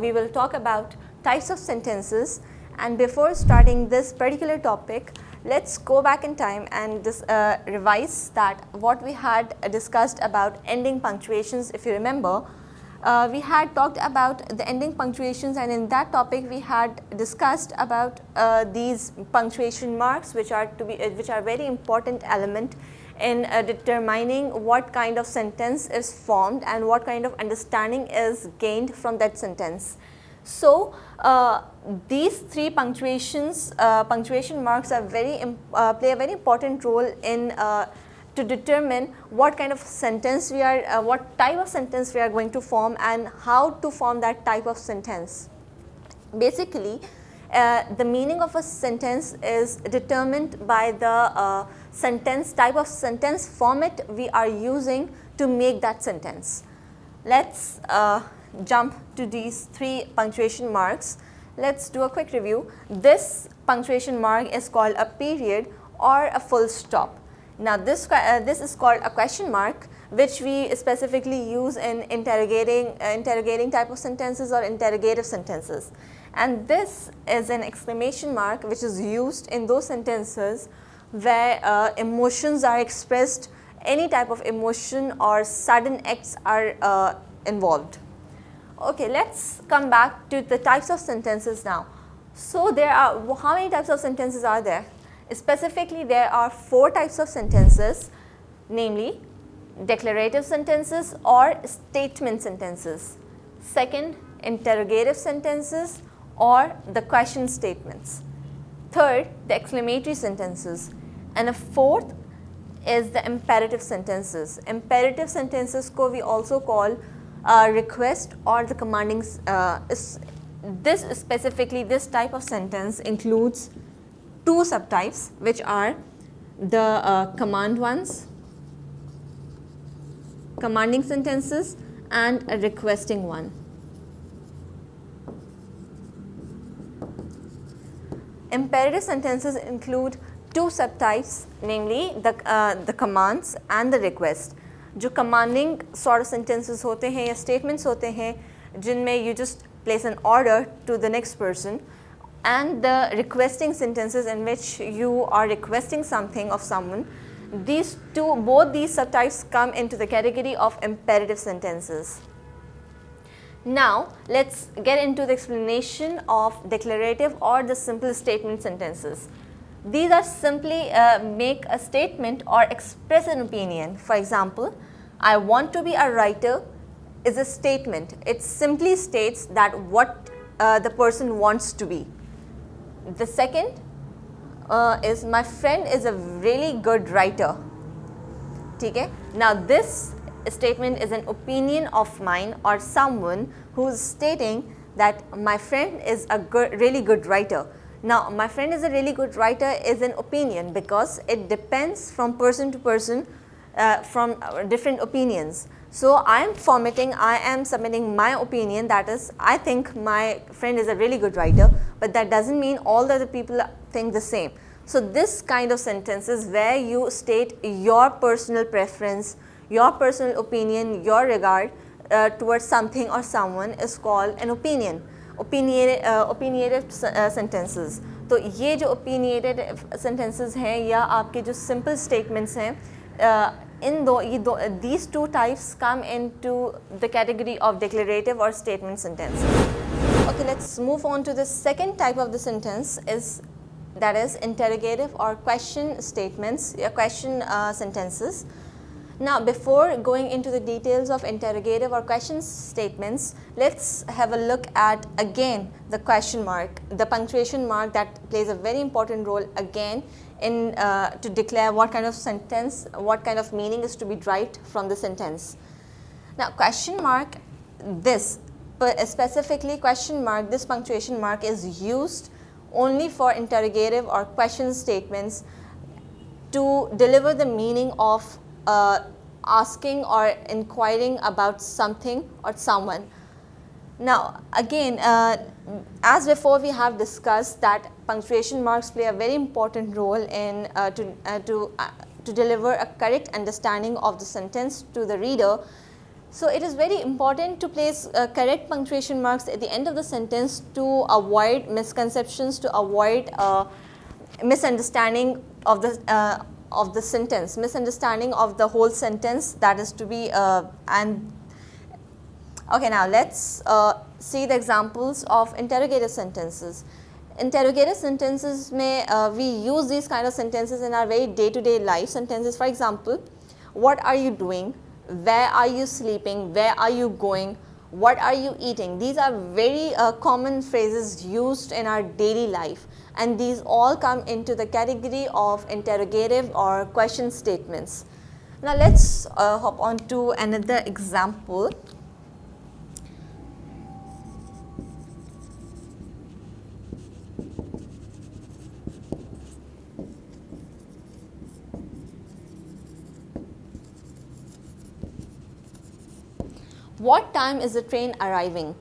we will talk about types of sentences. And before starting this particular topic, let's go back in time and revise that what we had discussed about ending punctuations. If you remember, we had talked about the ending punctuations, and in that topic we had discussed about these punctuation marks, which are very important element in determining what kind of sentence is formed and what kind of understanding is gained from that sentence. So these three punctuation marks are play a very important role in to determine what kind of sentence what type of sentence we are going to form and how to form that type of sentence. Basically, the meaning of a sentence is determined by the type of sentence format we are using to make that sentence. Let's jump to these three punctuation marks. Let's do a quick review. This punctuation mark is called a period or a full stop. Now this is called a question mark, which we specifically use in interrogating type of sentences or interrogative sentences. And this is an exclamation mark, which is used in those sentences where emotions are expressed, any type of emotion or sudden acts are involved. Okay, let's come back to the types of sentences now. So there are, how many types of sentences are there? Specifically, there are 4 types of sentences, namely declarative sentences or statement sentences. Second, interrogative sentences or the question statements. Third, the exclamatory sentences. And a fourth is the imperative sentences. Imperative sentences ko we also call request or the commanding. This type of sentence includes 2 subtypes, which are the command ones, commanding sentences, and a requesting one. Imperative sentences include 2 subtypes, namely the commands and the request. जो commanding sort of sentences होते हैं या statements होते हैं जिनमें you just place an order to the next person, and the requesting sentences in which you are requesting something of someone. Both these subtypes come into the category of imperative sentences. Now let's get into the explanation of declarative or the simple statement sentences. These are simply make a statement or express an opinion. For example, I want to be a writer is a statement. It simply states that what the person wants to be. The second is my friend is a really good writer. Okay? Now this statement is an opinion of mine or someone who is stating that my friend is a really good writer. Now my friend is a really good writer is an opinion because it depends from person to person from different opinions. So I am submitting my opinion, that is, I think my friend is a really good writer, but that doesn't mean all the other people think the same. So this kind of sentences where you state your personal preference, your personal opinion, your regard towards something or someone is called an opinion. Opinionative sentences. तो ये जो opinionative sentences हैं या आपके जो simple statements हैं, these 2 types come into the category of declarative or statement sentences. Okay, let's move on to the second type of the sentence, that is interrogative or question statements, question sentences. Now before going into the details of interrogative or question statements, let's have a look at again the question mark, the punctuation mark that plays a very important role again in to declare what kind of sentence, what kind of meaning is to be derived from the sentence. Now question mark, specifically question mark, this punctuation mark is used only for interrogative or question statements to deliver the meaning of asking or inquiring about something or someone. Now again, as before we have discussed that punctuation marks play a very important role in to deliver a correct understanding of the sentence to the reader. So it is very important to place correct punctuation marks at the end of the sentence to avoid misconceptions, to avoid misunderstanding of the sentence, misunderstanding of the whole sentence that is to be Okay, now let's see the examples of interrogative sentences. Interrogative sentences we use these kind of sentences in our very day-to-day life sentences. For example, what are you doing? Where are you sleeping? Where are you going? What are you eating? These are very common phrases used in our daily life, and these all come into the category of interrogative or question statements. Now let's hop on to another example. What time is the train arriving?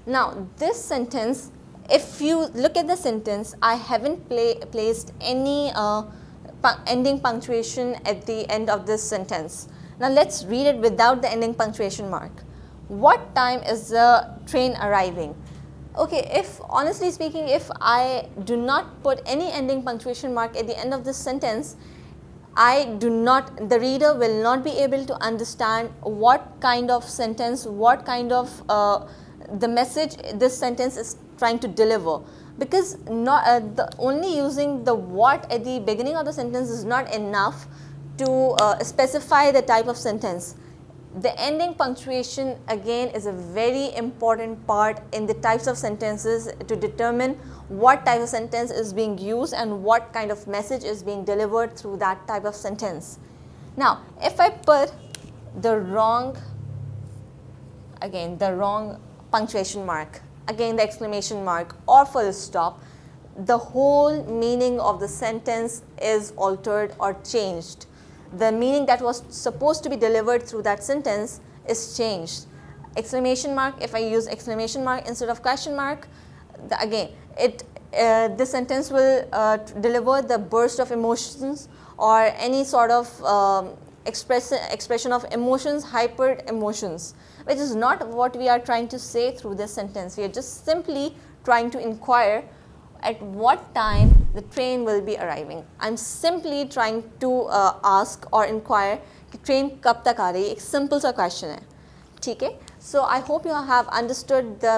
Now this sentence, if you look at the sentence, I haven't placed any ending punctuation at the end of this sentence. Now let's read it without the ending punctuation mark. What time is the train arriving? Okay, if honestly speaking, if I do not put any ending punctuation mark at the end of this sentence, the reader will not be able to understand what kind of sentence, what kind of the message this sentence is trying to deliver, because only using the what at the beginning of the sentence is not enough to specify the type of sentence. The ending punctuation again is a very important part in the types of sentences to determine what type of sentence is being used and what kind of message is being delivered through that type of sentence. Now, if I put the wrong punctuation mark, again the exclamation mark or full stop, the whole meaning of the sentence is altered or changed. The meaning that was supposed to be delivered through that sentence is changed. Exclamation mark, if I use exclamation mark instead of question mark, the sentence will deliver the burst of emotions or any sort of expression of emotions, hyper emotions, which is not what we are trying to say through this sentence. We are just simply trying to inquire at what time the train will be arriving. I'm simply trying to ask or inquire कि train कब तक आ रही है, एक simple सा question है, ठीक है? So I hope you have understood the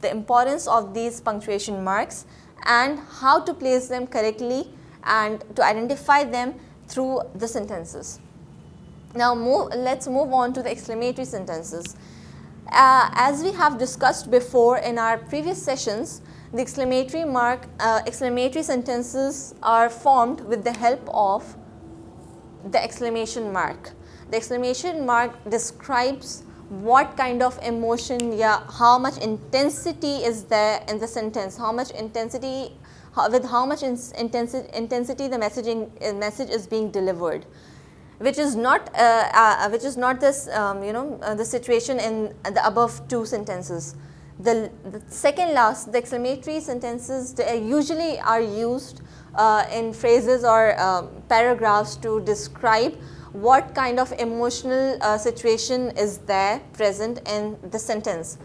importance of these punctuation marks and how to place them correctly and to identify them through the sentences. Now let's move on to the exclamatory sentences. As we have discussed before in our previous sessions, the exclamatory sentences are formed with the help of the exclamation mark. The exclamation mark describes what kind of emotion, how much intensity is there in the sentence, with how much intensity the message is being delivered, which is not this the situation in the above two sentences. The second last, the exclamatory sentences usually are used in phrases or paragraphs to describe what kind of emotional situation is there present in the sentence.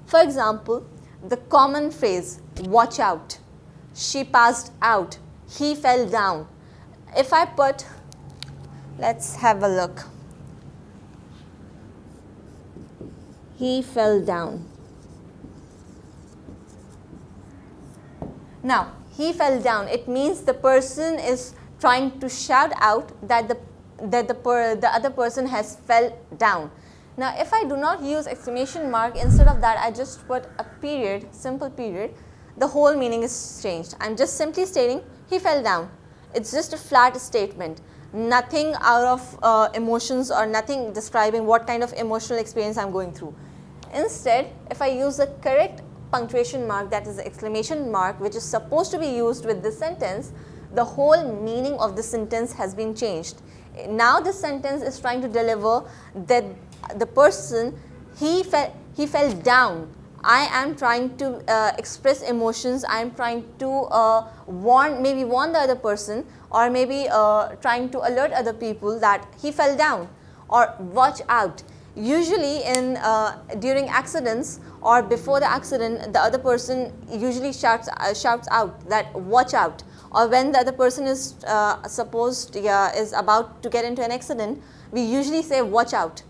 For example, the common phrase, watch out, she passed out, he fell down. If I put, let's have a look, he fell down. Now, he fell down, it means the person is trying to shout out that the other person has fell down. Now, if I do not use exclamation mark, instead of that I just put a period, simple period, the whole meaning is changed. I'm just simply stating he fell down. It's just a flat statement, nothing out of emotions or nothing describing what kind of emotional experience I'm going through. Instead, if I use the correct punctuation mark, that is the exclamation mark, which is supposed to be used with this sentence, the whole meaning of the sentence has been changed. Now this sentence is trying to deliver that the person, he fell down. I am trying to express emotions, I am trying to warn the other person, or maybe trying to alert other people that he fell down, or watch out. Usually in during accidents or before the accident, the other person usually shouts out that watch out, or when the other person is is about to get into an accident, we usually say watch out,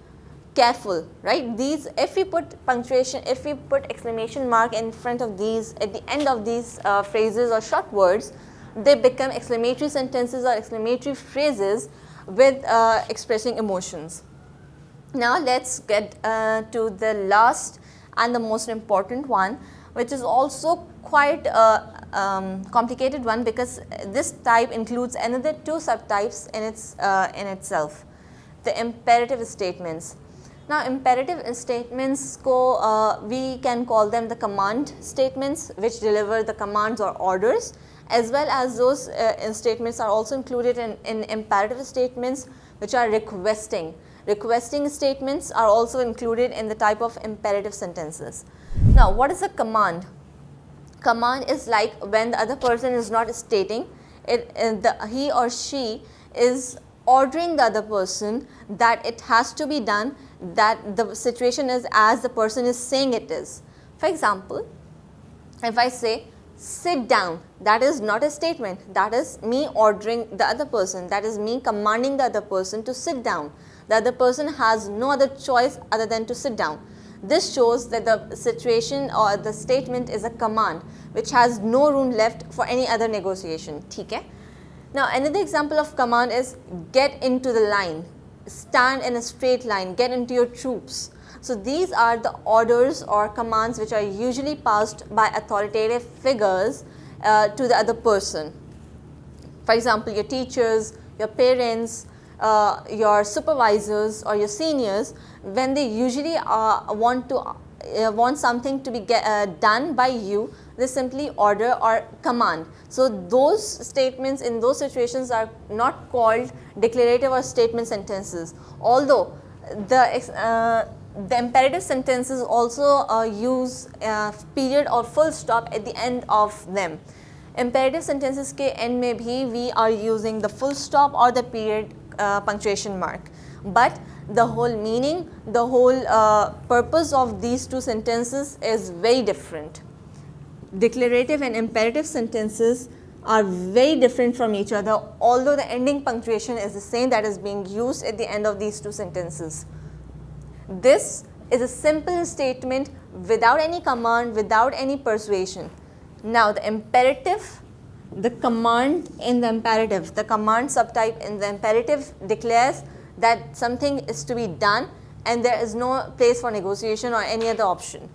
careful, right? These, if we put punctuation, if we put exclamation mark in front of these, at the end of these phrases or short words, they become exclamatory sentences or exclamatory phrases with expressing emotions. Now let's get to the last and the most important one, which is also quite complicated one, because this type includes another two subtypes in itself, the imperative statements. Now imperative statements we can call them the command statements, which deliver the commands or orders, as well as those statements are also included in imperative statements, which are requesting. Requesting statements are also included in the type of imperative sentences. Now what is a command? Command is like when the other person is not stating it, he or she is ordering the other person that it has to be done, that the situation is as the person is saying it is. For example, if I say sit down, that is not a statement, that is me ordering the other person, that is me commanding the other person to sit down. The other person has no other choice other than to sit down. This shows that the situation or the statement is a command which has no room left for any other negotiation. Okay? Now another example of command is get into the line, stand in a straight line, get into your troops. So these are the orders or commands which are usually passed by authoritative figures to the other person. For example, your teachers, your parents, your supervisors or your seniors, when they usually want something to be done by you, they simply order or command. So those statements in those situations are not called declarative or statement sentences, although the imperative sentences also use period or full stop at the end of them. Imperative sentences के end में भी we are using the full stop or the period punctuation mark, but the whole meaning, the whole purpose of these two sentences is very different. Declarative and imperative sentences are very different from each other, although the ending punctuation is the same that is being used at the end of these two sentences. This is a simple statement without any command, without any persuasion. Now the imperative, the command in the imperative, the command subtype in the imperative declares that something is to be done and there is no place for negotiation or any other option.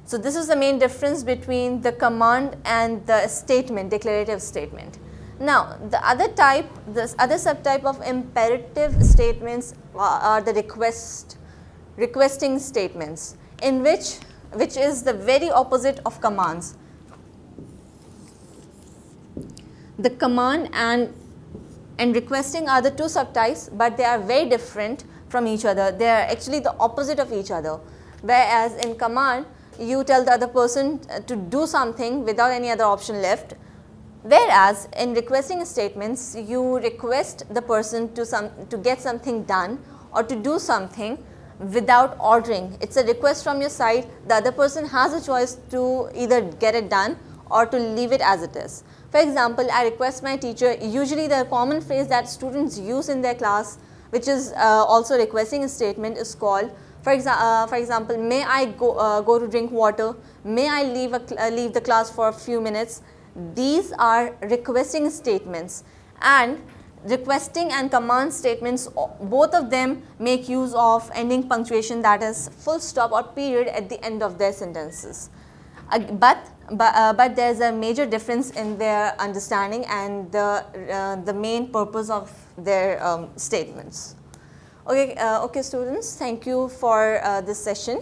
So this is the main difference between the command and the statement, declarative statement. Now the other type, this other subtype of imperative statements are the requesting statements, in which is the very opposite of commands. The command and requesting are the two subtypes, but they are very different from each other. They are actually the opposite of each other. Whereas in command, you tell the other person to do something without any other option left. Whereas in requesting statements, you request the person to get something done or to do something without ordering. It's a request from your side. The other person has a choice to either get it done or to leave it as it is. For example, I request my teacher, usually the common phrase that students use in their class, which is also requesting a statement, is called, for example, may I go to drink water, may I leave the class for a few minutes. These are requesting statements, and requesting and command statements, both of them make use of ending punctuation, that is full stop or period at the end of their sentences. But there is a major difference in their understanding and the main purpose of their statements. Okay, students, thank you for this session.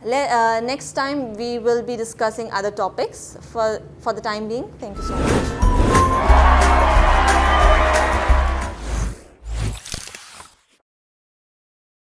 Next time we will be discussing other topics. For the time being, thank you so much.